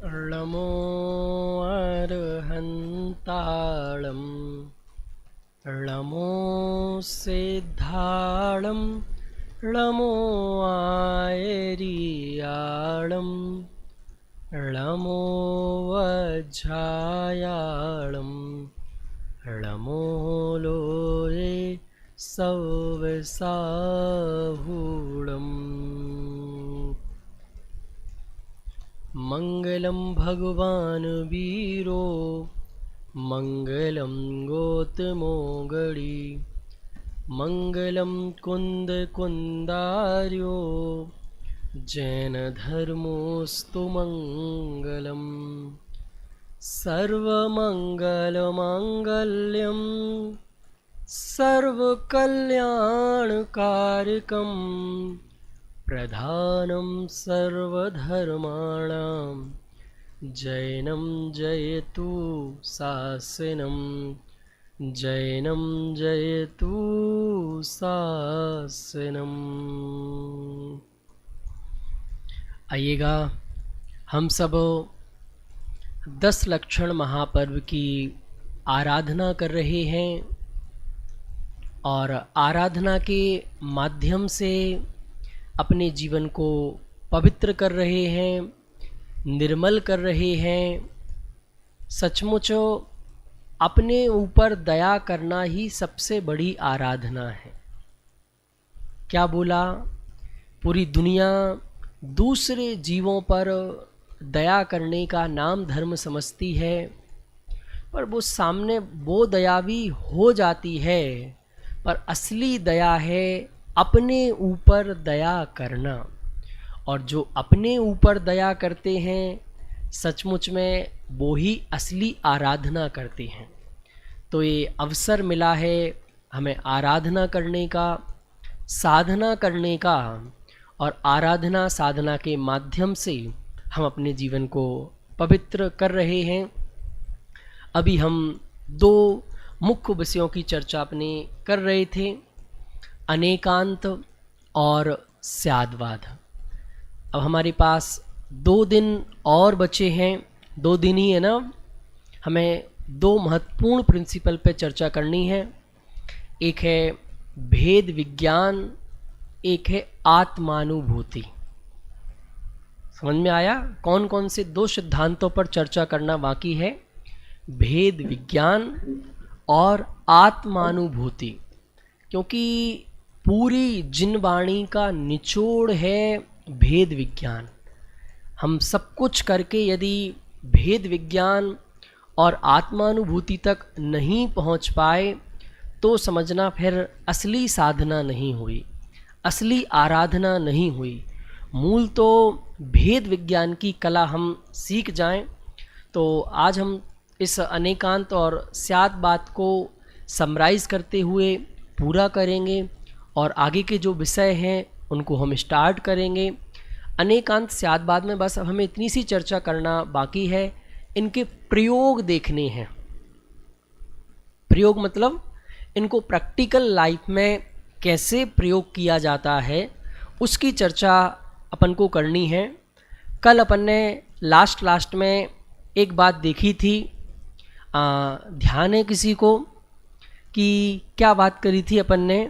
ळमो अर्हन्ताळं ळमो सिद्धाळं ळमो आयरियाळं ळमो वज्झायाळं ळमो लोये सव्यसाहुळम्। मंगलं भगवान् वीरो मंगलं गौतमोगडी मंगलं कुन्दकुन्दार्यो जैनधर्मोऽस्तु मंगलम्। सर्वमङ्गलमाङ्गल्यं सर्वकल्याणकारकम् प्रधानं सर्वधर्माणां जैनं जयतु शासनं जैनं जयतु शासनम्। आइएगा, हम सब 10 लक्षण महापर्व की आराधना कर रहे हैं और आराधना के माध्यम से अपने जीवन को पवित्र कर रहे हैं, निर्मल कर रहे हैं। सचमुच अपने ऊपर दया करना ही सबसे बड़ी आराधना है। क्या बोला? पूरी दुनिया दूसरे जीवों पर दया करने का नाम धर्म समझती है, पर वो सामने वो दया भी हो जाती है, पर असली दया है अपने ऊपर दया करना। और जो अपने ऊपर दया करते हैं सचमुच में वो ही असली आराधना करते हैं। तो ये अवसर मिला है हमें आराधना करने का, साधना करने का, और आराधना साधना के माध्यम से हम अपने जीवन को पवित्र कर रहे हैं। अभी हम 2 मुख्य विषयों की चर्चा अपने कर रहे थे, अनेकांत और स्याद्वाद। अब हमारे पास 2 दिन और बचे हैं, 2 दिन ही है ना। हमें 2 महत्वपूर्ण प्रिंसिपल पे चर्चा करनी है। एक है भेद विज्ञान, एक है आत्मानुभूति। समझ में आया? कौन कौन से 2 सिद्धांतों पर चर्चा करना बाकी है? भेद विज्ञान और आत्मानुभूति। क्योंकि पूरी जिनवाणी का निचोड़ है भेद विज्ञान। हम सब कुछ करके यदि भेद विज्ञान और आत्मानुभूति तक नहीं पहुंच पाए तो समझना फिर असली साधना नहीं हुई, असली आराधना नहीं हुई। मूल तो भेद विज्ञान की कला हम सीख जाएं। तो आज हम इस अनेकांत और स्याद्वाद को समराइज़ करते हुए पूरा करेंगे और आगे के जो विषय हैं उनको हम स्टार्ट करेंगे। अनेकांत स्याद्वाद में बस हमें इतनी सी चर्चा करना बाकी है, इनके प्रयोग देखने हैं। प्रयोग मतलब इनको प्रैक्टिकल लाइफ में कैसे प्रयोग किया जाता है उसकी चर्चा अपन को करनी है। कल अपन ने लास्ट में एक बात देखी थी, ध्यान है किसी को कि क्या बात करी थी अपन ने?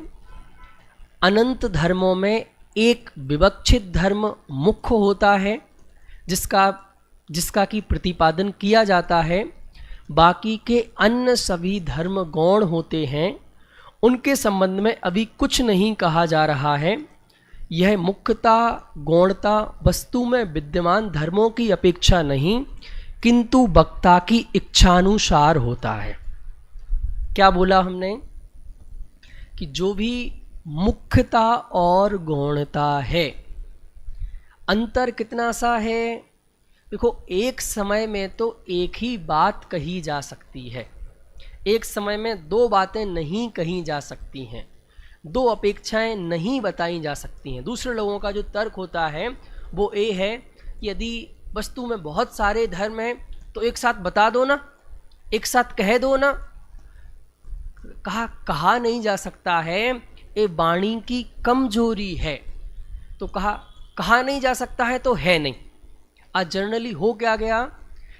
अनंत धर्मों में एक विवक्षित धर्म मुख्य होता है जिसका कि प्रतिपादन किया जाता है। बाकी के अन्य सभी धर्म गौण होते हैं, उनके संबंध में अभी कुछ नहीं कहा जा रहा है। यह मुख्यता गौणता वस्तु में विद्यमान धर्मों की अपेक्षा नहीं किंतु वक्ता की इच्छानुसार होता है। क्या बोला हमने? कि जो भी मुख्यता और गौणता है, अंतर कितना सा है? देखो, एक समय में तो एक ही बात कही जा सकती है, एक समय में 2 बातें नहीं कही जा सकती हैं, 2 अपेक्षाएं नहीं बताई जा सकती हैं। दूसरे लोगों का जो तर्क होता है वो ये है कि यदि वस्तु में बहुत सारे धर्म हैं तो एक साथ बता दो ना, एक साथ कह दो ना। कहा नहीं जा सकता है, ये वाणी की कमजोरी है। तो कहा नहीं जा सकता है तो है नहीं। आज जर्नली हो क्या गया,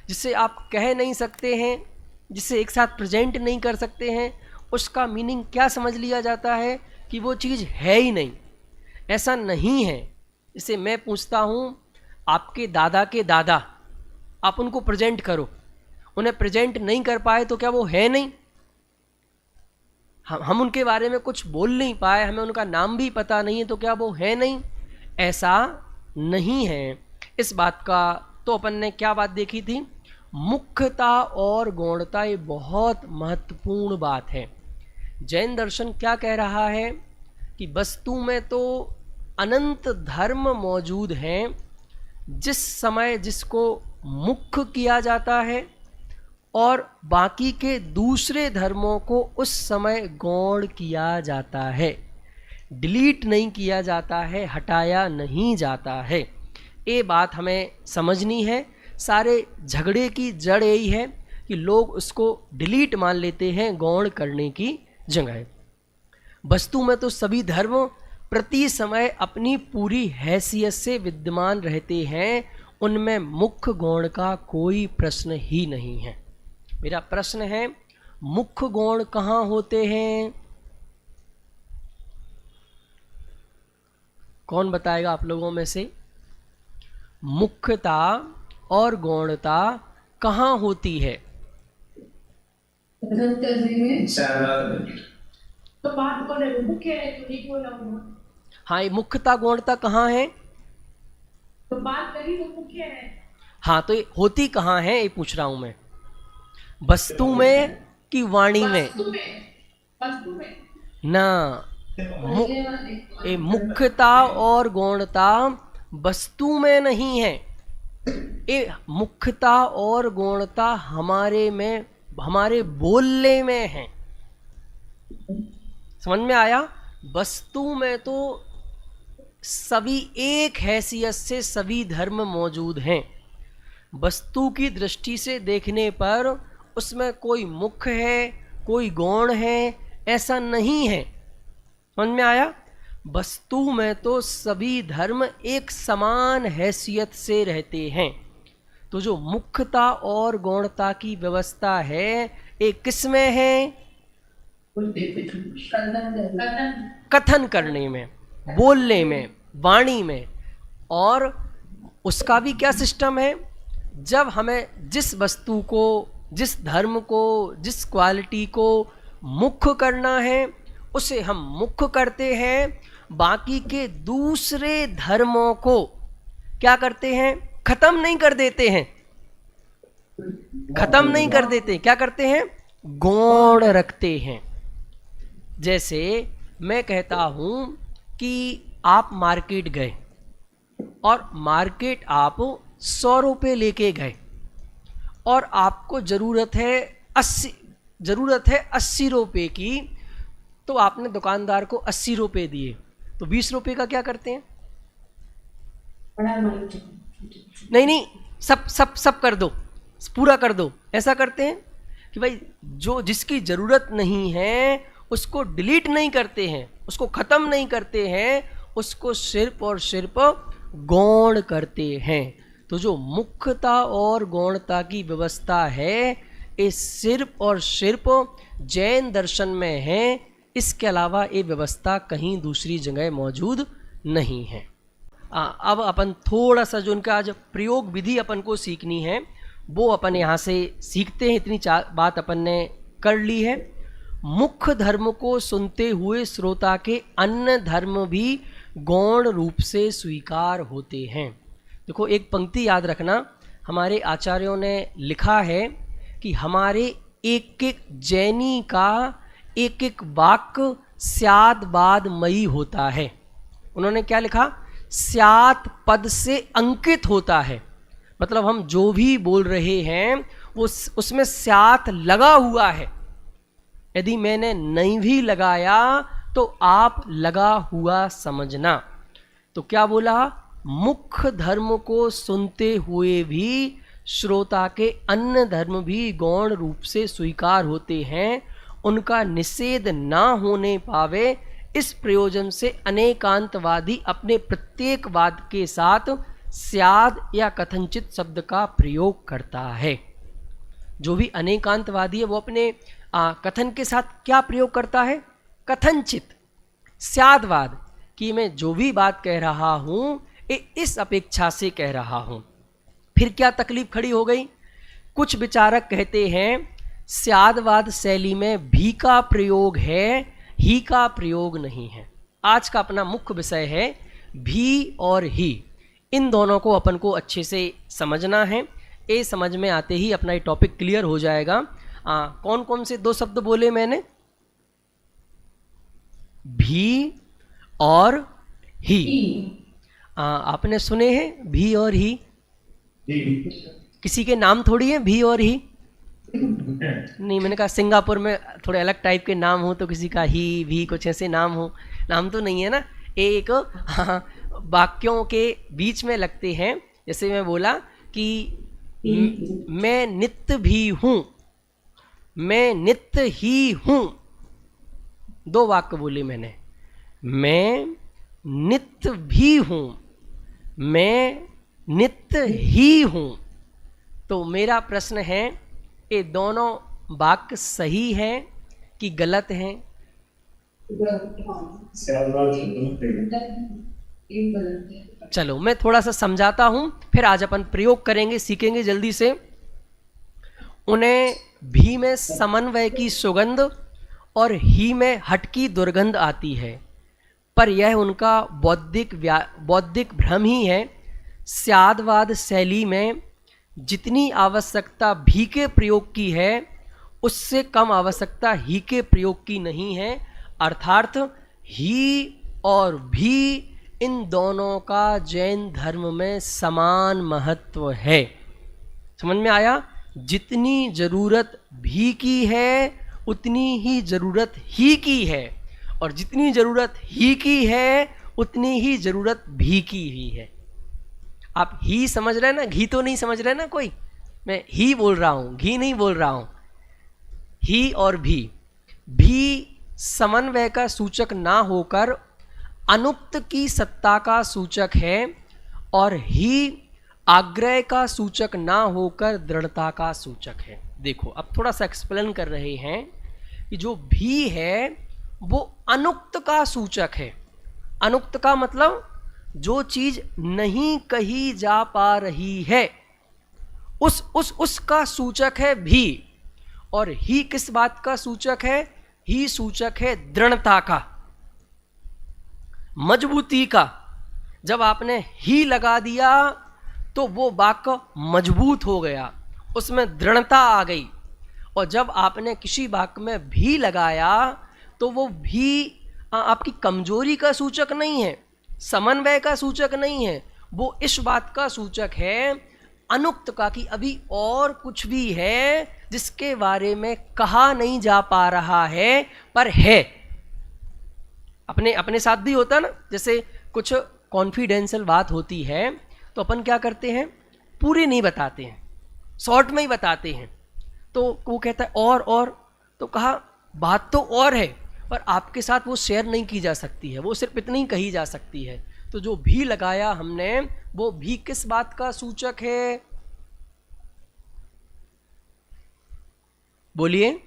जिसे आप कह नहीं सकते हैं, जिसे एक साथ प्रेजेंट नहीं कर सकते हैं, उसका मीनिंग क्या समझ लिया जाता है कि वो चीज़ है ही नहीं। ऐसा नहीं है। जैसे मैं पूछता हूँ आपके दादा के दादा, आप उनको प्रेजेंट करो, उन्हें प्रेजेंट नहीं कर पाए तो क्या वो है नहीं? हम उनके बारे में कुछ बोल नहीं पाए, हमें उनका नाम भी पता नहीं है, तो क्या वो है नहीं? ऐसा नहीं है। इस बात का तो अपन ने क्या बात देखी थी? मुख्यता और गौणता, ये बहुत महत्वपूर्ण बात है। जैन दर्शन क्या कह रहा है कि वस्तु में तो अनंत धर्म मौजूद हैं, जिस समय जिसको मुख्य किया जाता है और बाकी के दूसरे धर्मों को उस समय गौण किया जाता है, डिलीट नहीं किया जाता है, हटाया नहीं जाता है। ये बात हमें समझनी है। सारे झगड़े की जड़ यही है कि लोग उसको डिलीट मान लेते हैं गौण करने की जगह। वस्तु में तो सभी धर्म प्रति समय अपनी पूरी हैसियत से विद्यमान रहते हैं, उनमें मुख्य गौण का कोई प्रश्न ही नहीं है। मेरा प्रश्न है, मुख्य गौण कहाँ होते हैं? कौन बताएगा आप लोगों में से? मुख्यता और गौणता कहाँ होती है? तो बात को मुख्य है तो नहीं बोला हुआ। हाँ, ये मुख्यता गौणता कहाँ है? तो बात करी तो मुख्य है। हाँ, तो ये होती कहाँ है ये पूछ रहा हूं मैं। वस्तु में कि वाणी में? वस्तु में ना, ये मुख्यता और गौणता वस्तु में नहीं है। ये मुख्यता और गौणता हमारे में, हमारे बोलने में है। समझ में आया? वस्तु में तो सभी एक हैसियत से सभी धर्म मौजूद हैं। वस्तु की दृष्टि से देखने पर उसमें कोई मुख्य है, कोई गौण है, ऐसा नहीं है। समझ में आया? वस्तु में तो सभी धर्म एक समान हैसियत से रहते हैं। तो जो मुख्यता और गौणता की व्यवस्था है, एक किस में है? कथन करने में, बोलने में, वाणी में। और उसका भी क्या सिस्टम है? जब हमें जिस वस्तु को, जिस धर्म को, जिस क्वालिटी को मुख्य करना है, उसे हम मुख्य करते हैं। बाकी के दूसरे धर्मों को क्या करते हैं? खत्म नहीं कर देते हैं। खत्म नहीं कर देते, क्या करते हैं? गौण रखते हैं। जैसे मैं कहता हूं कि आप मार्केट गए और मार्केट आप 100 रुपये लेके गए और आपको ज़रूरत है 80 रुपये की, तो आपने दुकानदार को 80 रुपये दिए, तो 20 रुपये का क्या करते हैं? नहीं, सब कर दो, पूरा कर दो, ऐसा करते हैं कि भाई जो जिसकी ज़रूरत नहीं है उसको डिलीट नहीं करते हैं, उसको ख़त्म नहीं करते हैं, उसको सिर्फ और सिर्फ गौण करते हैं। तो जो मुख्यता और गौणता की व्यवस्था है, ये सिर्फ और सिर्फ जैन दर्शन में है। इसके अलावा ये व्यवस्था कहीं दूसरी जगह मौजूद नहीं है। अब अपन थोड़ा सा जो उनका आज प्रयोग विधि अपन को सीखनी है, वो अपन यहाँ से सीखते हैं। इतनी बात अपन ने कर ली है। मुख्य धर्म को सुनते हुए श्रोता के अन्य धर्म भी गौण रूप से स्वीकार होते हैं। देखो, एक पंक्ति याद रखना, हमारे आचार्यों ने लिखा है कि हमारे एक एक जैनी का एक एक वाक्य स्याद बाद मई होता है। उन्होंने क्या लिखा? स्यात पद से अंकित होता है। मतलब हम जो भी बोल रहे हैं वो उसमें स्यात लगा हुआ है। यदि मैंने नहीं भी लगाया तो आप लगा हुआ समझना। तो क्या बोला? मुख्य धर्म को सुनते हुए भी श्रोता के अन्य धर्म भी गौण रूप से स्वीकार होते हैं। उनका निषेध ना होने पावे, इस प्रयोजन से अनेकांतवादी अपने प्रत्येक वाद के साथ स्याद या कथनचित शब्द का प्रयोग करता है। जो भी अनेकांतवादी है वो अपने कथन के साथ क्या प्रयोग करता है? कथनचित, स्यादवाद, कि मैं जो भी बात कह रहा हूं इस अपेक्षा से कह रहा हूं। फिर क्या तकलीफ खड़ी हो गई? कुछ विचारक कहते हैं स्यादवाद शैली में भी का प्रयोग है, ही का प्रयोग नहीं है। आज का अपना मुख्य विषय है भी और ही। इन दोनों को अपन को अच्छे से समझना है। ये समझ में आते ही अपना ये टॉपिक क्लियर हो जाएगा। कौन कौन से 2 शब्द बोले मैंने? भी और ही। आपने सुने हैं भी और ही? किसी के नाम थोड़ी है भी और ही। नहीं, मैंने कहा सिंगापुर में थोड़े अलग टाइप के नाम हो तो किसी का ही भी कुछ ऐसे नाम हो। नाम तो नहीं है ना, एक वाक्यों के बीच में लगते हैं। जैसे मैं बोला कि मैं नित्य भी हूँ, मैं नित्य ही हूँ। 2 वाक्य बोले मैंने, मैं नित्य भी हूँ, मैं नित्य ही हूँ। तो मेरा प्रश्न है, ये दोनों वाक्य सही हैं कि गलत हैं? चलो मैं थोड़ा सा समझाता हूं, फिर आज अपन प्रयोग करेंगे, सीखेंगे जल्दी से। उन्हें भी में समन्वय की सुगंध और ही में हट की दुर्गंध आती है, पर यह उनका बौद्धिक भ्रम ही है। स्यादवाद शैली में जितनी आवश्यकता भी के प्रयोग की है उससे कम आवश्यकता ही के प्रयोग की नहीं है। अर्थात ही और भी इन दोनों का जैन धर्म में समान महत्व है। समझ में आया? जितनी जरूरत भी की है उतनी ही जरूरत ही की है, और जितनी जरूरत ही की है उतनी ही जरूरत भी की हुई है। आप ही समझ रहे हैं ना, घी तो नहीं समझ रहे ना कोई? मैं ही बोल रहा हूं, घी नहीं बोल रहा हूं। ही और भी समन्वय का सूचक ना होकर अनुक्त की सत्ता का सूचक है, और ही आग्रह का सूचक ना होकर दृढ़ता का सूचक है। देखो अब थोड़ा सा एक्सप्लेन कर रहे हैं कि जो भी है वो अनुक्त का सूचक है। अनुक्त का मतलब जो चीज नहीं कही जा पा रही है उसका सूचक है भी। और ही किस बात का सूचक है? ही सूचक है दृढ़ता का, मजबूती का। जब आपने ही लगा दिया तो वो वाक्य मजबूत हो गया, उसमें दृढ़ता आ गई। और जब आपने किसी वाक्य में भी लगाया तो वो भी आपकी कमजोरी का सूचक नहीं है, समन्वय का सूचक नहीं है, वो इस बात का सूचक है अनुक्त का, कि अभी और कुछ भी है जिसके बारे में कहा नहीं जा पा रहा है पर है। अपने साथ भी होता ना, जैसे कुछ कॉन्फिडेंशियल बात होती है तो अपन क्या करते हैं, पूरी नहीं बताते हैं, शॉर्ट में ही बताते हैं। तो वो कहता है और तो कहा बात तो और है पर आपके साथ वो शेयर नहीं की जा सकती है, वो सिर्फ इतनी कही जा सकती है। तो जो भी लगाया हमने वो भी किस बात का सूचक है? बोलिए,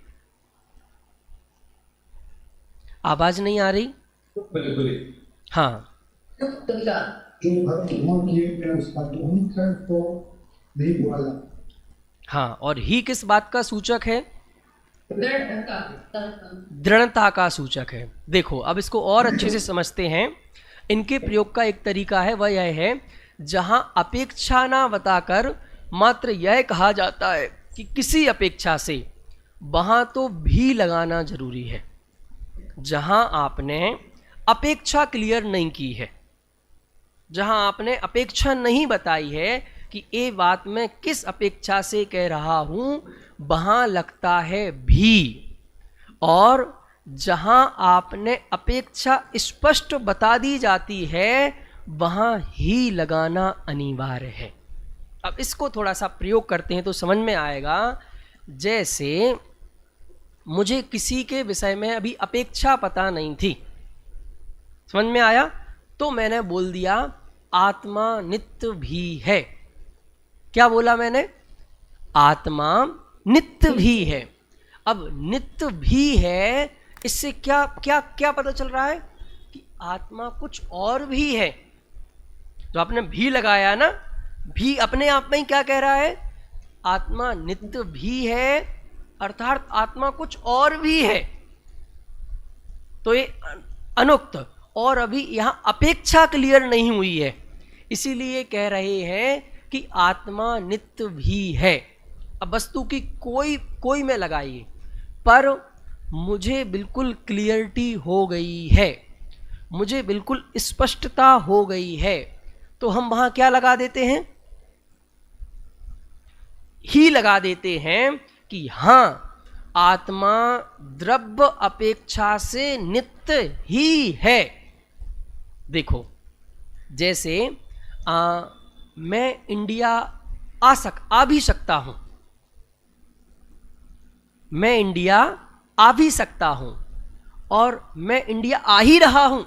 आवाज नहीं आ रही? हाँ, हाँ, और ही किस बात का सूचक है? दृढ़ता का सूचक है। देखो अब इसको और अच्छे से समझते हैं। इनके प्रयोग का एक तरीका है, वह यह है जहां अपेक्षा ना बताकर मात्र यह कहा जाता है कि किसी अपेक्षा से, वहां तो भी लगाना जरूरी है। जहां आपने अपेक्षा क्लियर नहीं की है, जहां आपने अपेक्षा नहीं बताई है कि ये बात मैं किस अपेक्षा से कह रहा हूं, वहां लगता है भी। और जहां आपने अपेक्षा स्पष्ट बता दी जाती है वहां ही लगाना अनिवार्य है। अब इसको थोड़ा सा प्रयोग करते हैं तो समझ में आएगा। जैसे मुझे किसी के विषय में अभी अपेक्षा पता नहीं थी, समझ में आया, तो मैंने बोल दिया आत्मा नित्य भी है। क्या बोला मैंने? आत्मा नित्य भी है। अब नित्य भी है, इससे क्या क्या क्या पता चल रहा है कि आत्मा कुछ और भी है। जो आपने भी लगाया ना, भी अपने आप में ही क्या कह रहा है? आत्मा नित्य भी है, अर्थात आत्मा कुछ और भी है। तो ये अनुक्त, और अभी यहां अपेक्षा क्लियर नहीं हुई है, इसीलिए कह रहे हैं कि आत्मा नित्य भी है। अब वस्तु की कोई में लगाइए, पर मुझे बिल्कुल क्लियरिटी हो गई है, मुझे बिल्कुल स्पष्टता हो गई है, तो हम वहां क्या लगा देते हैं? ही लगा देते हैं कि हाँ, आत्मा द्रव्य अपेक्षा से नित्य ही है। देखो, जैसे मैं इंडिया आ भी सकता हूं, मैं इंडिया आ भी सकता हूं, और मैं इंडिया आ ही रहा हूं,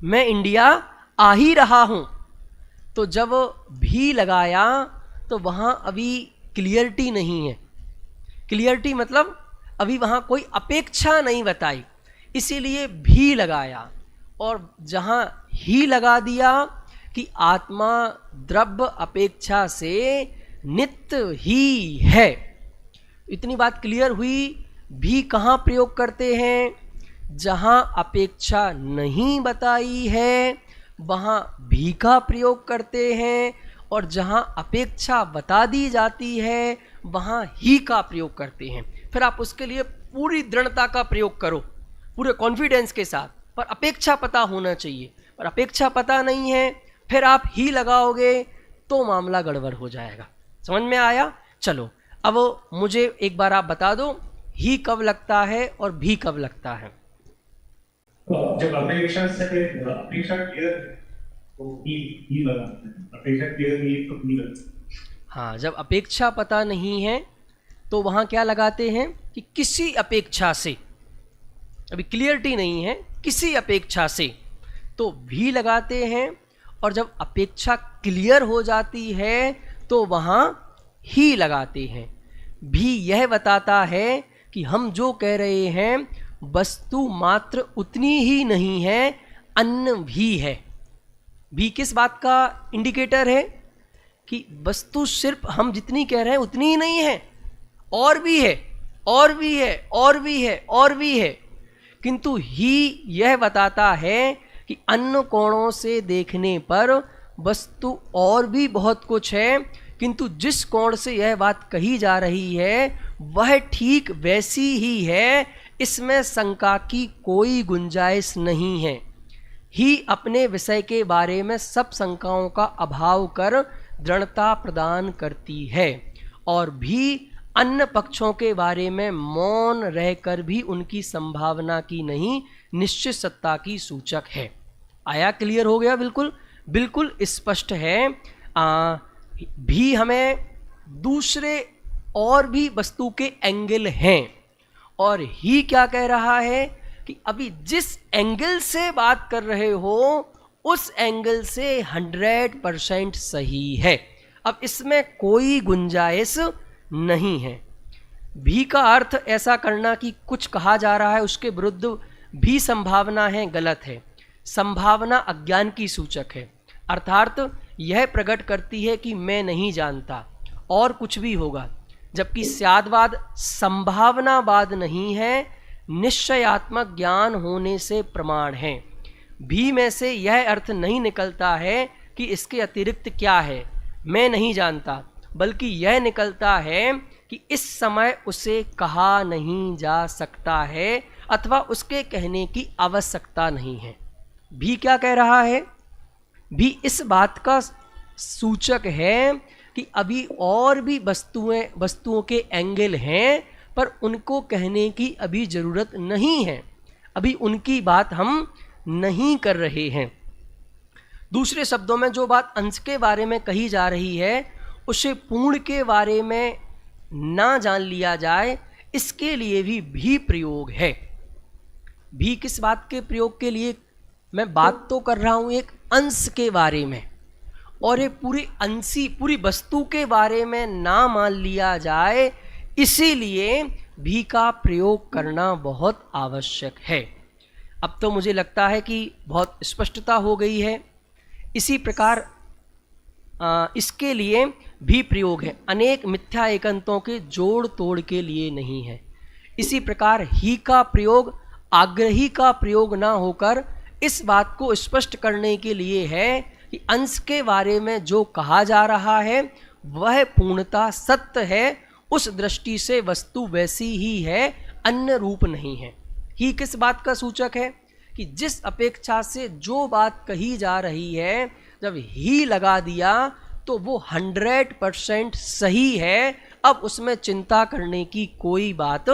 मैं इंडिया आ ही रहा हूं। तो जब भी लगाया तो वहां अभी क्लियरिटी नहीं है। क्लियरिटी मतलब अभी वहां कोई अपेक्षा नहीं बताई, इसीलिए भी लगाया। और जहां ही लगा दिया कि आत्मा द्रव्य अपेक्षा से नित्य ही है, इतनी बात क्लियर हुई। भी कहाँ प्रयोग करते हैं? जहां अपेक्षा नहीं बताई है वहां भी का प्रयोग करते हैं, और जहां अपेक्षा बता दी जाती है वहां ही का प्रयोग करते हैं। फिर आप उसके लिए पूरी दृढ़ता का प्रयोग करो, पूरे कॉन्फिडेंस के साथ, पर अपेक्षा पता होना चाहिए। और अपेक्षा पता नहीं है, फिर आप ही लगाओगे तो मामला गड़बड़ हो जाएगा। समझ में आया? चलो, अब मुझे एक बार आप बता दो, ही कब लगता है और भी कब लगता है? जब अपेक्षा क्लियर है तो ही लगाते हैं, अपेक्षा क्लियर नहीं है तो नहीं लगाते। हाँ, जब अपेक्षा पता नहीं है तो वहाँ क्या लगाते हैं कि किसी अपेक्षा से, अभी क्लियरिटी नहीं है, किसी अपेक्षा से, तो भी लगाते हैं। और जब अपेक्षा क्लियर हो जाती है तो वहाँ ही लगाते हैं। भी यह बताता है कि हम जो कह रहे हैं वस्तु मात्र उतनी ही नहीं है, अन्य भी है। भी किस बात का इंडिकेटर है? कि वस्तु सिर्फ हम जितनी कह रहे हैं उतनी ही नहीं है, और भी है, और भी है, और भी है, और भी है। किंतु ही यह बताता है कि अन्य कोणों से देखने पर वस्तु और भी बहुत कुछ है, किंतु जिस कोण से यह बात कही जा रही है वह ठीक वैसी ही है, इसमें शंका की कोई गुंजाइश नहीं है। ही अपने विषय के बारे में सब शंकाओं का अभाव कर दृढ़ता प्रदान करती है, और भी अन्य पक्षों के बारे में मौन रहकर भी उनकी संभावना की नहीं, निश्चित सत्ता की सूचक है। आया? क्लियर हो गया? बिल्कुल बिल्कुल स्पष्ट है। भी हमें दूसरे और भी वस्तु के एंगल हैं, और ही क्या कह रहा है कि अभी जिस एंगल से बात कर रहे हो उस एंगल से 100% सही है। अब इसमें कोई गुंजाइश नहीं है। भी का अर्थ ऐसा करना कि कुछ कहा जा रहा है उसके विरुद्ध भी संभावना है, गलत है। संभावना अज्ञान की सूचक है, अर्थात यह प्रकट करती है कि मैं नहीं जानता और कुछ भी होगा, जबकि स्यादवाद संभावनावाद नहीं है, निश्चयात्मक ज्ञान होने से प्रमाण है। भी में से यह अर्थ नहीं निकलता है कि इसके अतिरिक्त क्या है, मैं नहीं जानता, बल्कि यह निकलता है कि इस समय उसे कहा नहीं जा सकता है अथवा उसके कहने की आवश्यकता नहीं है। भी क्या कह रहा है? भी इस बात का सूचक है कि अभी और भी वस्तुओं के एंगल हैं, पर उनको कहने की अभी ज़रूरत नहीं है, अभी उनकी बात हम नहीं कर रहे हैं। दूसरे शब्दों में जो बात अंश के बारे में कही जा रही है उसे पूर्ण के बारे में ना जान लिया जाए, इसके लिए भी प्रयोग है। भी किस बात के प्रयोग के लिए? मैं बात तो कर रहा हूँ एक अंश के बारे में और ये पूरी वस्तु के बारे में ना मान लिया जाए, इसीलिए भी का प्रयोग करना बहुत आवश्यक है। अब तो मुझे लगता है कि बहुत स्पष्टता हो गई है। इसी प्रकार इसके लिए भी प्रयोग है, अनेक मिथ्या एकांतों के जोड़ तोड़ के लिए नहीं है। इसी प्रकार ही का प्रयोग आग्रही का प्रयोग ना होकर इस बात को स्पष्ट करने के लिए है कि अंश के बारे में जो कहा जा रहा है वह पूर्णतः सत्य है, उस दृष्टि से वस्तु वैसी ही है, अन्य रूप नहीं है। ही किस बात का सूचक है कि जिस अपेक्षा से जो बात कही जा रही है, जब ही लगा दिया तो वो 100% सही है, अब उसमें चिंता करने की कोई बात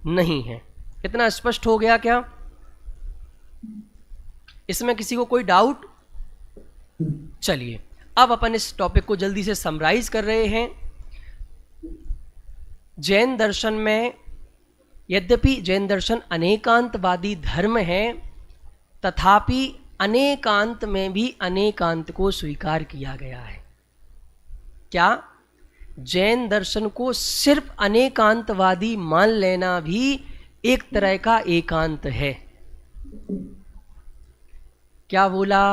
नहीं है। इतना स्पष्ट हो गया क्या? इसमें किसी को कोई डाउट? चलिए अब अपन इस टॉपिक को जल्दी से समराइज कर रहे हैं। जैन दर्शन में, यद्यपि जैन दर्शन अनेकांतवादी धर्म है, तथापि अनेकांत में भी अनेकांत को स्वीकार किया गया है। क्या जैन दर्शन को सिर्फ अनेकांतवादी मान लेना भी एक तरह का एकांत है? क्या बोला?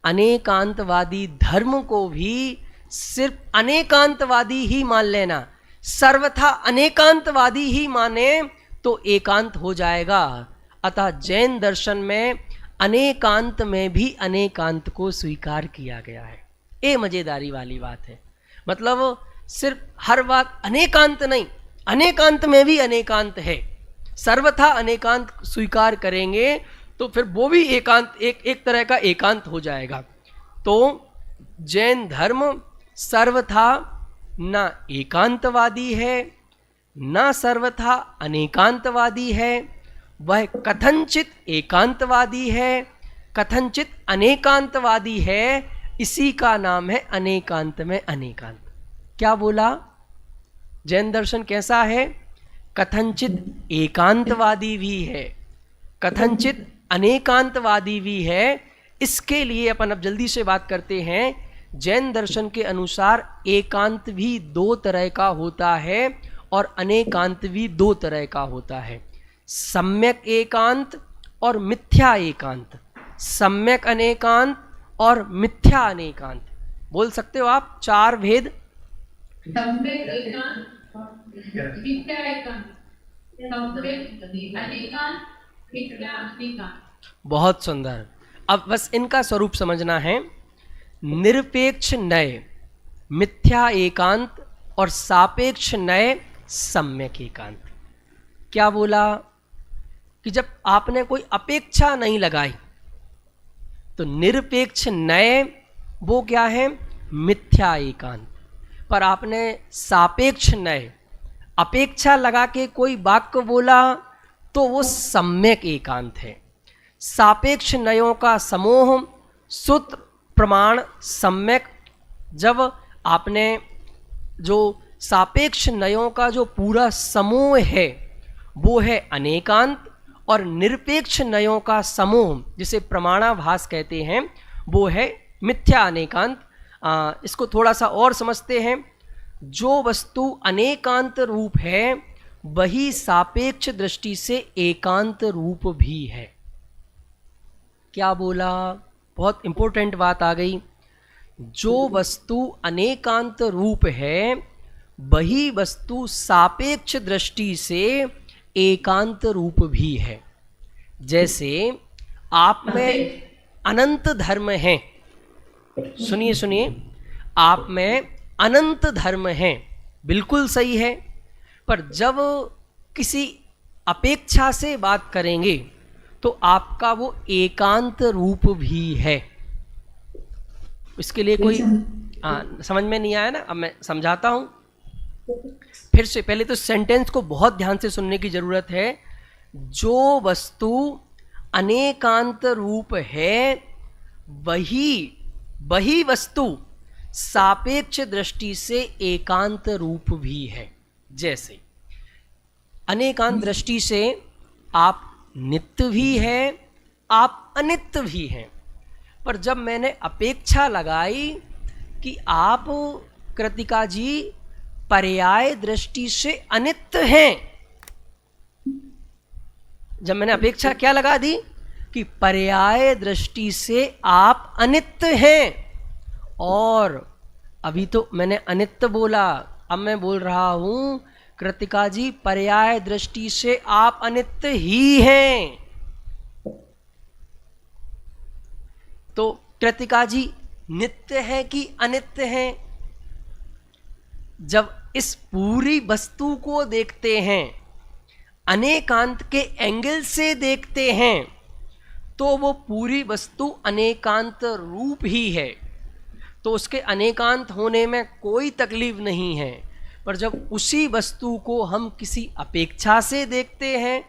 अनेकांतवादी धर्म को भी सिर्फ अनेकांतवादी ही मान लेना, सर्वथा अनेकांतवादी ही माने तो एकांत हो जाएगा। अतः जैन दर्शन में अनेकांत में भी अनेकांत को स्वीकार किया गया है। ये मजेदारी वाली बात है। मतलब सिर्फ हर बात अनेकांत नहीं, अनेकांत में भी अनेकांत है। सर्वथा अनेकांत स्वीकार करेंगे तो फिर वो भी एकांत, एक तरह का एकांत हो जाएगा। तो जैन धर्म सर्वथा ना एकांतवादी है, ना सर्वथा अनेकांतवादी है, वह कथनचित एकांतवादी है, कथनचित अनेकांतवादी है। इसी का नाम है अनेकांत में अनेकांत। क्या बोला? जैन दर्शन कैसा है? कथनचित एकांतवादी भी है, कथनचित अनेकांतवादी भी है। इसके लिए अपन अब जल्दी से बात करते हैं। जैन दर्शन के अनुसार एकांत भी दो तरह का होता है और अनेकांत भी दो तरह का होता है, सम्यक एकांत और मिथ्या एकांत। सम्यक अनेकांत और मिथ्या अनेकांत। बोल सकते हो आप चार भेद? सम्यक एकांत, मिथ्या एकांत, सम्यक अनेकांत, मिथ्या अनेकांत। बहुत सुंदर। अब बस इनका स्वरूप समझना है। निरपेक्ष नय मिथ्या एकांत और सापेक्ष नय सम्यक एकांत। क्या बोला? कि जब आपने कोई अपेक्षा नहीं लगाई तो निरपेक्ष नय वो क्या है? मिथ्या एकांत। पर आपने सापेक्ष नय अपेक्षा लगा के कोई वाक्य बोला तो वो सम्यक एकांत है। सापेक्ष नयों का समूह, सूत्र, प्रमाण, सम्यक। जब आपने जो सापेक्ष नयों का जो पूरा समूह है वो है अनेकांत, और निरपेक्ष नयों का समूह जिसे प्रमाणाभास कहते हैं वो है मिथ्या अनेकांत। इसको थोड़ा सा और समझते हैं। जो वस्तु अनेकांत रूप है वही सापेक्ष दृष्टि से एकांत रूप भी है। क्या बोला? बहुत इंपॉर्टेंट बात आ गई। जो वस्तु अनेकांत रूप है वही वस्तु सापेक्ष दृष्टि से एकांत रूप भी है। जैसे आप में अनंत धर्म है, सुनिए सुनिए, आप में अनंत धर्म है, बिल्कुल सही है। पर जब किसी अपेक्षा से बात करेंगे तो आपका वो एकांत रूप भी है। इसके लिए कोई समझ में नहीं आया ना? अब मैं समझाता हूं फिर से। पहले तो सेंटेंस को बहुत ध्यान से सुनने की जरूरत है। जो वस्तु अनेकांत रूप है वही वस्तु सापेक्ष दृष्टि से एकांत रूप भी है। जैसे अनेकांत दृष्टि से आप नित्य भी हैं, आप अनित्य भी हैं। पर जब मैंने अपेक्षा लगाई कि आप कृतिका जी पर्याय दृष्टि से अनित्य हैं, जब मैंने अपेक्षा क्या लगा दी कि पर्याय दृष्टि से आप अनित्य हैं, और अभी तो मैंने अनित्य बोला, अब मैं बोल रहा हूं कृतिका जी पर्याय दृष्टि से आप अनित्य ही हैं। तो कृतिका जी नित्य है कि अनित्य हैं? जब इस पूरी वस्तु को देखते हैं, अनेकांत के एंगल से देखते हैं, तो वो पूरी वस्तु अनेकांत रूप ही है, तो उसके अनेकांत होने में कोई तकलीफ नहीं है। पर जब उसी वस्तु को हम किसी अपेक्षा से देखते हैं,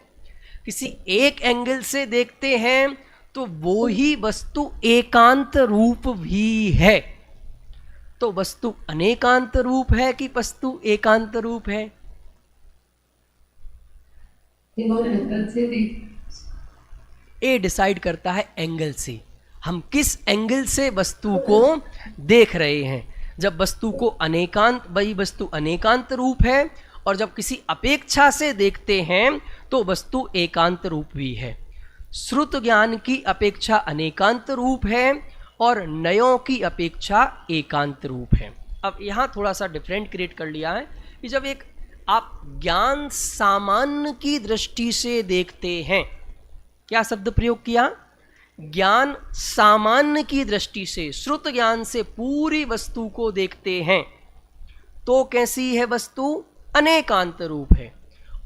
किसी एक एंगल से देखते हैं, तो वो ही वस्तु एकांत रूप भी है। तो वस्तु अनेकांत रूप है कि वस्तु एकांत रूप है? ये डिसाइड करता है एंगल से, हम किस एंगल से वस्तु को देख रहे हैं। जब वस्तु को अनेकांत, वही वस्तु अनेकांत रूप है, और जब किसी अपेक्षा से देखते हैं तो वस्तु एकांत रूप भी है। श्रुत ज्ञान की अपेक्षा अनेकांत रूप है और नयों की अपेक्षा एकांत रूप है। अब यहाँ थोड़ा सा डिफरेंट क्रिएट कर लिया है कि जब एक आप ज्ञान सामान्य की दृष्टि से देखते हैं, क्या शब्द प्रयोग किया? ज्ञान सामान्य की दृष्टि से, श्रुत ज्ञान से पूरी वस्तु को देखते हैं, तो कैसी है वस्तु? अनेकांत रूप है।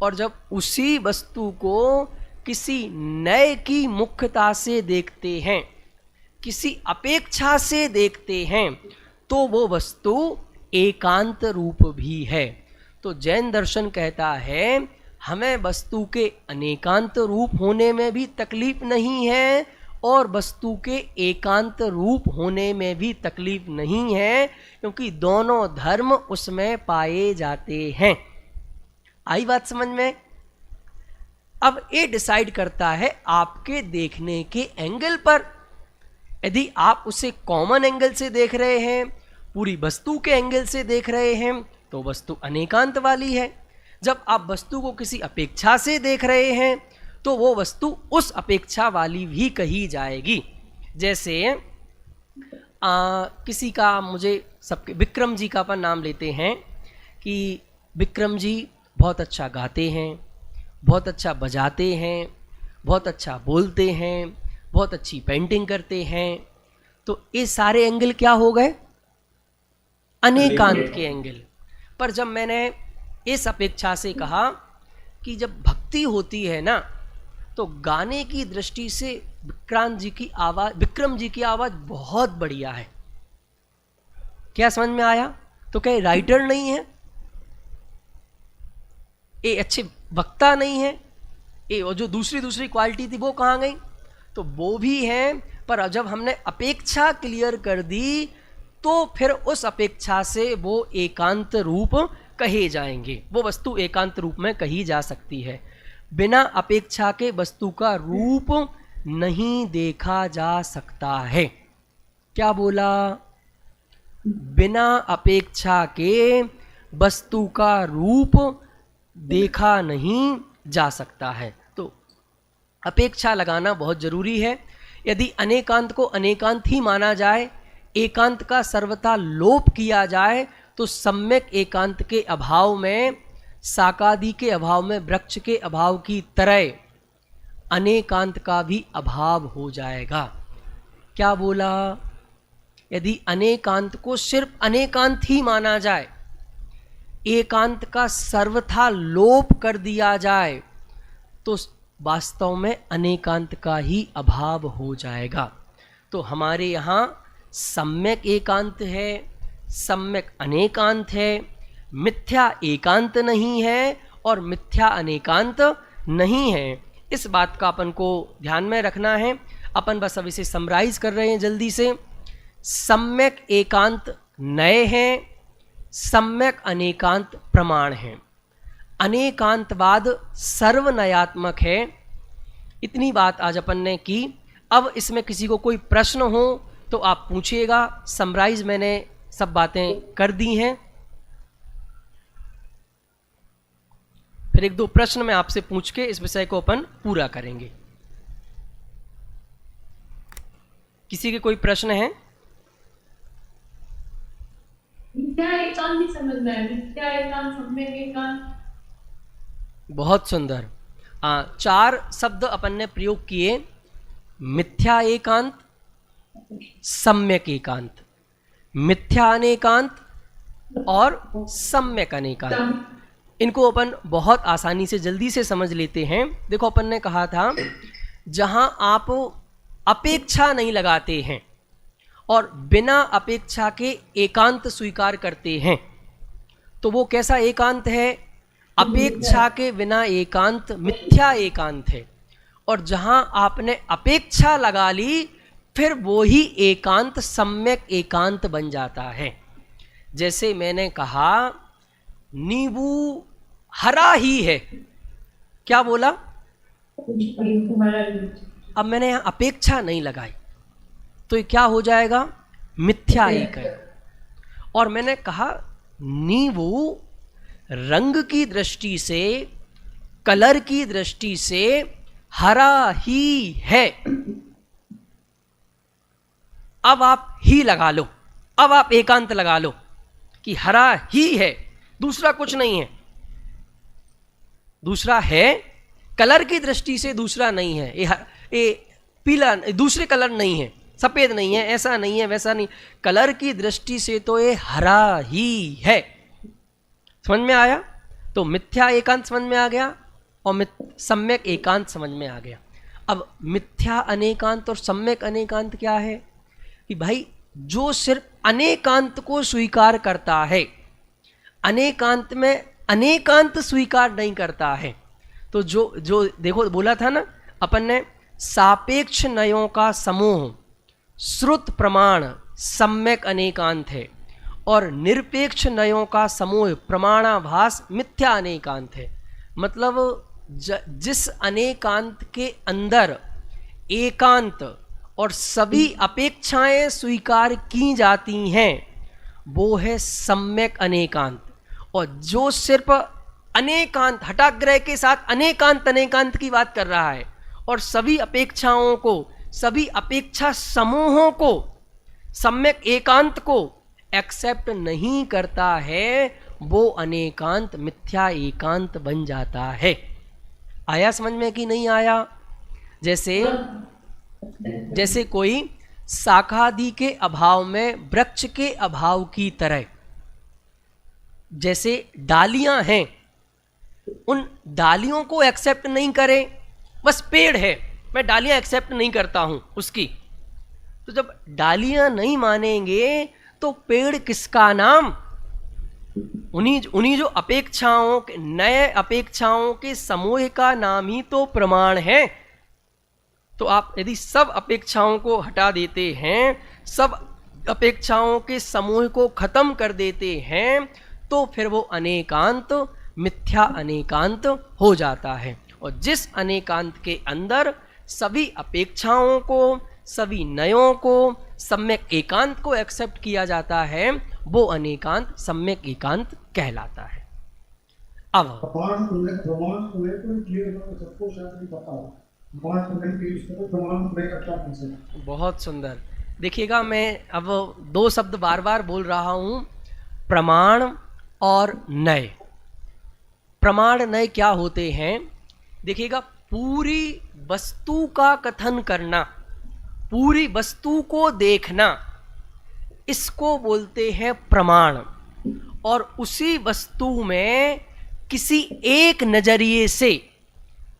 और जब उसी वस्तु को किसी नए की मुख्यता से देखते हैं, किसी अपेक्षा से देखते हैं, तो वो वस्तु एकांत रूप भी है। तो जैन दर्शन कहता है हमें वस्तु के अनेकांत रूप होने में भी तकलीफ नहीं है और वस्तु के एकांत रूप होने में भी तकलीफ नहीं है, क्योंकि दोनों धर्म उसमें पाए जाते हैं। आई बात समझ में? अब ये डिसाइड करता है आपके देखने के एंगल पर। यदि आप उसे कॉमन एंगल से देख रहे हैं, पूरी वस्तु के एंगल से देख रहे हैं, तो वस्तु अनेकांत वाली है। जब आप वस्तु को किसी अपेक्षा से देख रहे हैं, तो वो वस्तु उस अपेक्षा वाली भी कही जाएगी। जैसे किसी का, मुझे सबके विक्रम जी का अपन नाम लेते हैं कि विक्रम जी बहुत अच्छा गाते हैं, बहुत अच्छा बजाते हैं, बहुत अच्छा बोलते हैं, बहुत अच्छी पेंटिंग करते हैं। तो ये सारे एंगल क्या हो गए? अनेकांत के एंगल। पर जब मैंने इस अपेक्षा से कहा कि जब भक्ति होती है ना, तो गाने की दृष्टि से विक्रांत जी की आवाज, विक्रम जी की आवाज बहुत बढ़िया है। क्या समझ में आया? तो क्या राइटर नहीं है? ये अच्छे वक्ता नहीं है? ये और जो दूसरी क्वालिटी थी वो कहाँ गई? तो वो भी है, पर जब हमने अपेक्षा क्लियर कर दी, तो फिर उस अपेक्षा से वो एकांत रूप कहे जाएंगे। वो वस्तु एकांत रूप में कही जा सकती है। बिना अपेक्षा के वस्तु का रूप नहीं देखा जा सकता है। क्या बोला? बिना अपेक्षा के वस्तु का रूप देखा नहीं जा सकता है। तो अपेक्षा लगाना बहुत जरूरी है। यदि अनेकांत को अनेकांत ही माना जाए, एकांत का सर्वथा लोप किया जाए, तो सम्यक एकांत के अभाव में, साकादि के अभाव में, वृक्ष के अभाव की तरह अनेकांत का भी अभाव हो जाएगा। क्या बोला? यदि अनेकांत को सिर्फ अनेकांत ही माना जाए, एकांत का सर्वथा लोप कर दिया जाए, तो वास्तव में अनेकांत का ही अभाव हो जाएगा। तो हमारे यहाँ सम्यक एकांत है, सम्यक अनेकांत है, मिथ्या एकांत नहीं है और मिथ्या अनेकांत नहीं है। इस बात का अपन को ध्यान में रखना है। अपन बस अब इसे समराइज कर रहे हैं जल्दी से। सम्यक एकांत नए हैं, सम्यक अनेकांत प्रमाण हैं। अनेकांतवाद सर्वनयात्मक है। इतनी बात आज अपन ने की। अब इसमें किसी को कोई प्रश्न हो तो आप पूछिएगा। समराइज मैंने सब बातें कर दी हैं। फिर एक दो प्रश्न मैं आपसे पूछ के इस विषय को अपन पूरा करेंगे। किसी के कोई प्रश्न है? मिथ्या एकांत भी समझ में आया। मिथ्या एकांत, सम्यक एकांत। बहुत सुंदर। 4 शब्द अपन ने प्रयोग किए, मिथ्या एकांत, सम्यक एकांत, मिथ्या अनेकांत और सम्यक अनेकांत। इनको अपन बहुत आसानी से जल्दी से समझ लेते हैं। देखो, अपन ने कहा था जहां आप अपेक्षा नहीं लगाते हैं और बिना अपेक्षा के एकांत स्वीकार करते हैं तो वो कैसा एकांत है? अपेक्षा के बिना एकांत मिथ्या एकांत है। और जहां आपने अपेक्षा लगा ली फिर वो ही एकांत सम्यक एकांत बन जाता है। जैसे मैंने कहा नींबू हरा ही है, क्या बोला? अब मैंने यहां अपेक्षा नहीं लगाई तो ये क्या हो जाएगा? मिथ्या एकांत। और मैंने कहा नींबू रंग की दृष्टि से, कलर की दृष्टि से हरा ही है। अब आप ही लगा लो, अब आप एकांत लगा लो कि हरा ही है, दूसरा कुछ नहीं है। दूसरा है, कलर की दृष्टि से दूसरा नहीं है। ये पीला, दूसरे कलर नहीं है, सफेद नहीं है, ऐसा नहीं है, वैसा नहीं। कलर की दृष्टि से तो ये हरा ही है। समझ में आया? तो मिथ्या एकांत समझ में आ गया और सम्यक एकांत समझ में आ गया। अब मिथ्या अनेकांत और सम्यक अनेकांत क्या है? कि भाई जो सिर्फ अनेकांत को स्वीकार करता है, अनेकांत में अनेकांत स्वीकार नहीं करता है। तो जो देखो बोला था ना अपन ने, सापेक्ष नयों का समूह श्रुत प्रमाण सम्यक अनेकांत है और निरपेक्ष नयों का समूह प्रमाणाभास मिथ्या अनेकांत है। मतलब जिस अनेकांत के अंदर एकांत और सभी अपेक्षाएं स्वीकार की जाती हैं वो है सम्यक अनेकांत। और जो सिर्फ अनेकांत, हठाग्रह के साथ अनेकांत अनेकांत की बात कर रहा है और सभी अपेक्षाओं को, सभी अपेक्षा समूहों को, सम्यक एकांत को एक्सेप्ट नहीं करता है, वो अनेकांत मिथ्या एकांत बन जाता है। आया समझ में कि नहीं आया? जैसे कोई शाखादि के अभाव में वृक्ष के अभाव की तरह, जैसे डालियां हैं, उन डालियों को एक्सेप्ट नहीं करें, बस पेड़ है, मैं डालियां एक्सेप्ट नहीं करता हूं उसकी। तो जब डालियां नहीं मानेंगे तो पेड़ किसका नाम? उन्हीं जो अपेक्षाओं के, नए अपेक्षाओं के समूह का नाम ही तो प्रमाण है। तो आप यदि सब अपेक्षाओं को हटा देते हैं, सब अपेक्षाओं के समूह को खत्म कर देते हैं, तो फिर वो अनेकांत मिथ्या अनेकांत हो जाता है। और जिस अनेकांत के अंदर सभी अपेक्षाओं को, सभी नयों को, सम्यक एकांत को एक्सेप्ट किया जाता है, वो अनेकांत सम्यक एकांत कहलाता है। अब बहुत सुंदर। देखिएगा, मैं अब 2 शब्द बार बार बोल रहा हूं, प्रमाण और नय। प्रमाण नय क्या होते हैं? देखिएगा, पूरी वस्तु का कथन करना, पूरी वस्तु को देखना, इसको बोलते हैं प्रमाण। और उसी वस्तु में किसी एक नजरिए से,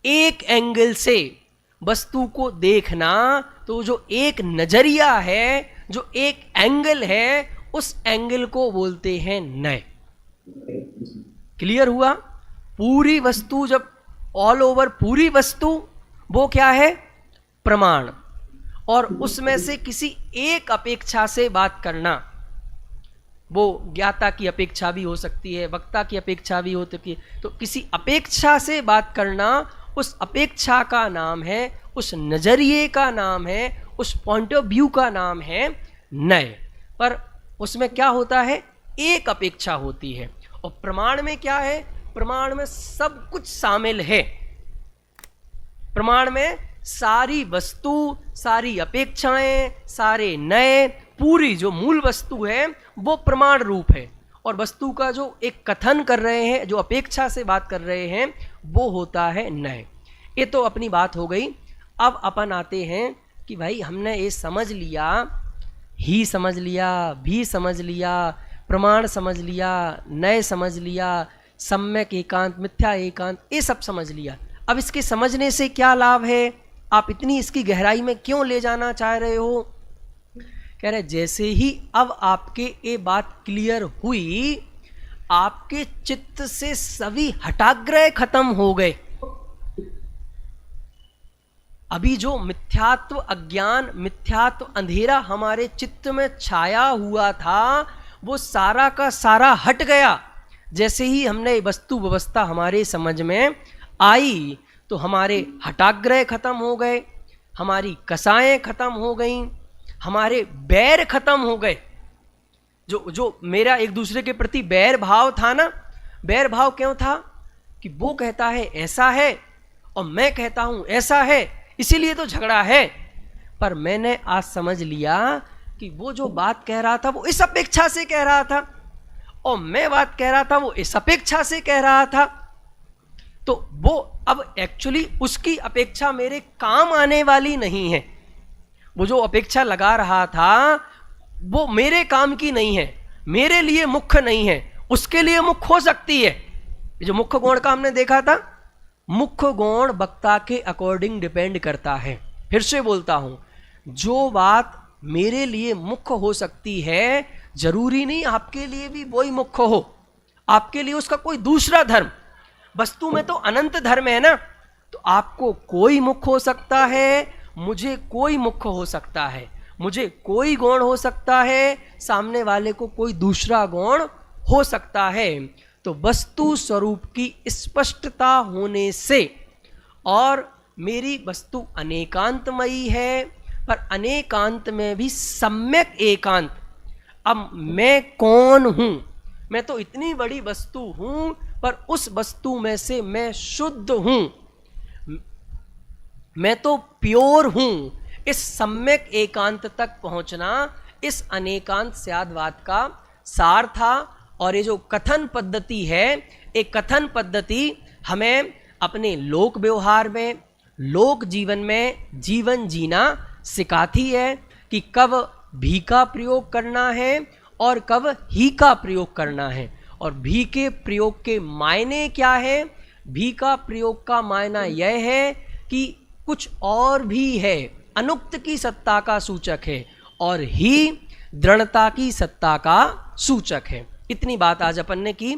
एक एंगल से वस्तु को देखना, तो जो एक नजरिया है, जो एक एंगल है, उस एंगल को बोलते हैं नय। क्लियर हुआ? पूरी वस्तु, जब ऑल ओवर पूरी वस्तु, वो क्या है? प्रमाण। और उसमें से किसी एक अपेक्षा से बात करना, वो ज्ञाता की अपेक्षा भी हो सकती है, वक्ता की अपेक्षा भी हो सकती है। तो किसी अपेक्षा से बात करना, उस अपेक्षा का नाम है, उस नजरिए का नाम है, उस पॉइंट ऑफ व्यू का नाम है नय। पर उसमें क्या होता है, एक अपेक्षा होती है। और प्रमाण में क्या है, प्रमाण में सब कुछ शामिल है। प्रमाण में सारी वस्तु, सारी अपेक्षाएं, सारे नए, पूरी जो मूल वस्तु है वो प्रमाण रूप है। और वस्तु का जो एक कथन कर रहे हैं, जो अपेक्षा से बात कर रहे हैं, वो होता है नय। ये तो अपनी बात हो गई। अब अपन आते हैं कि भाई हमने ये समझ लिया, ही समझ लिया, भी समझ लिया, प्रमाण समझ लिया, नय समझ लिया, सम्यक एकांत, मिथ्या एकांत, ये सब समझ लिया। अब इसके समझने से क्या लाभ है, आप इतनी इसकी गहराई में क्यों ले जाना चाह रहे हो? कह रहे जैसे ही अब आपके ये बात क्लियर हुई, आपके चित्त से सभी हठाग्रह खत्म हो गए। अभी जो मिथ्यात्व अज्ञान, मिथ्यात्व अंधेरा हमारे चित्त में छाया हुआ था, वो सारा का सारा हट गया। जैसे ही हमने वस्तु व्यवस्था हमारे समझ में आई तो हमारे हठाग्रह खत्म हो गए, हमारी कसाएं खत्म हो गईं, हमारे बैर खत्म हो गए। जो मेरा एक दूसरे के प्रति बैर भाव था ना, बैर भाव क्यों था कि वो कहता है ऐसा है और मैं कहता हूं ऐसा है, इसीलिए तो झगड़ा है। पर मैंने आज समझ लिया कि वो जो बात कह रहा था वो इस अपेक्षा से कह रहा था, और मैं बात कह रहा था वो इस अपेक्षा से कह रहा था। तो वो अब एक्चुअली उसकी अपेक्षा मेरे काम आने वाली नहीं है। वो जो अपेक्षा लगा रहा था वो मेरे काम की नहीं है, मेरे लिए मुख्य नहीं है, उसके लिए मुख्य हो सकती है। जो मुख्य गुण का हमने देखा था, मुख्य गुण वक्ता के अकॉर्डिंग डिपेंड करता है। फिर से बोलता हूं, जो बात मेरे लिए मुख्य हो सकती है जरूरी नहीं आपके लिए भी वही मुख्य हो, आपके लिए उसका कोई दूसरा धर्म। वस्तु में तो अनंत धर्म है ना, तो आपको कोई मुख्य हो सकता है, मुझे कोई मुख्य हो सकता है, मुझे कोई गुण हो सकता है, सामने वाले को कोई दूसरा गुण हो सकता है। तो वस्तु स्वरूप की स्पष्टता होने से, और मेरी वस्तु अनेकांतमयी है, पर अनेकांत में भी सम्यक एकांत। अब मैं कौन हूं? मैं तो इतनी बड़ी वस्तु हूं, पर उस वस्तु में से मैं शुद्ध हूं, मैं तो प्योर हूं। इस सम्यक एकांत तक पहुंचना इस अनेकांत स्याद्वाद का सार था। और ये जो कथन पद्धति है, एक कथन पद्धति हमें अपने लोक व्यवहार में, लोक जीवन में जीवन जीना सिखाती है कि कब भी का प्रयोग करना है और कब ही का प्रयोग करना है। और भी के प्रयोग के मायने क्या है? भी का प्रयोग का मायना यह है कि कुछ और भी है, अनुक्त की सत्ता का सूचक है, और ही दृढ़ता की सत्ता का सूचक है। इतनी बात आज अपन ने की।